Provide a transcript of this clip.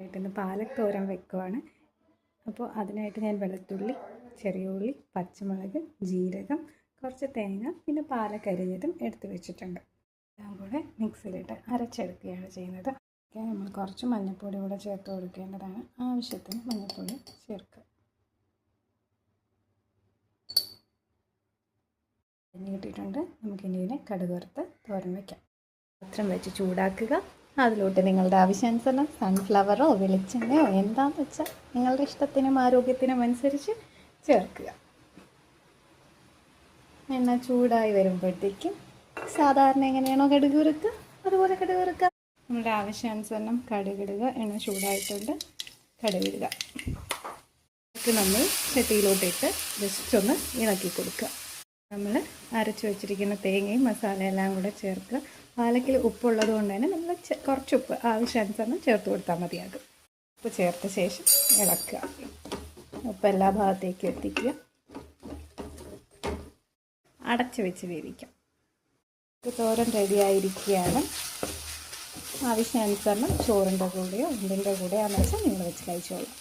ഇന്ന് പാലക് തോരൻ വെക്കുവാണ്. അപ്പോൾ അതിനായിട്ട് ഞാൻ വെളുത്തുള്ളി, ചെറിയ ഉള്ളി, പച്ചമുളക്, ജീരകം, കുറച്ച് തേങ്ങ, പിന്നെ പാലക് അരിഞ്ഞതും എടുത്ത് വെച്ചിട്ടുണ്ട്. എല്ലാം കൂടെ മിക്സിയിലിട്ട് അരച്ചെടുക്കുകയാണ് ചെയ്യുന്നത്. നമ്മൾ കുറച്ച് മഞ്ഞൾപ്പൊടി കൂടെ ചേർത്ത് കൊടുക്കേണ്ടതാണ്. ആവശ്യത്തിന് മഞ്ഞൾപ്പൊടി ചേർക്കുക. അരിഞ്ഞ് കിട്ടിയിട്ടുണ്ട്. നമുക്കിനി ഇതിനെ കടുക് വറുത്ത് തോരൻ വയ്ക്കാം. പാത്രം വെച്ച് ചൂടാക്കുക. അതിലോട്ട് നിങ്ങളുടെ ആവശ്യാനുസരണം സൺഫ്ലവറോ വെളിച്ചെണ്ണയോ എന്താണെന്ന് വെച്ചാൽ നിങ്ങളുടെ ഇഷ്ടത്തിനും ആരോഗ്യത്തിനും അനുസരിച്ച് ചേർക്കുക. എണ്ണ ചൂടായി വരുമ്പോഴത്തേക്കും സാധാരണ എങ്ങനെയാണോ കടുക് വറുക്കുക അതുപോലെ കടുക് വറുക്കുക. നമ്മുടെ ആവശ്യാനുസരണം കടുകിടുക. എണ്ണ ചൂടായിട്ടുണ്ട്, കടുകിടുക. ഇത് നമ്മൾ ചട്ടിയിലോട്ടിട്ട് ജസ്റ്റ് ഒന്ന് ഇളക്കി കൊടുക്കുക. നമ്മൾ അരച്ച് വെച്ചിരിക്കുന്ന തേങ്ങയും മസാലയെല്ലാം കൂടെ ചേർക്കുക. പാലക്കിൽ ഉപ്പുള്ളത് കൊണ്ട് തന്നെ നമ്മൾ കുറച്ച് ഉപ്പ് ആവശ്യാനുസരണം ചേർത്ത് കൊടുത്താൽ മതിയാകും. ഉപ്പ് ചേർത്ത ശേഷം ഇളക്കുക. ഉപ്പ് എല്ലാ ഭാഗത്തേക്കും എത്തിക്കുക. അടച്ച് വെച്ച് വേവിക്കാം. തോരൻ റെഡിയായിരിക്കുകയാണ്. ആവശ്യാനുസരണം ചോറിൻ്റെ കൂടെയോ എന്തിൻ്റെ കൂടെയാണെന്ന് വെച്ചാൽ നിങ്ങൾ വെച്ച് കഴിച്ചോളാം.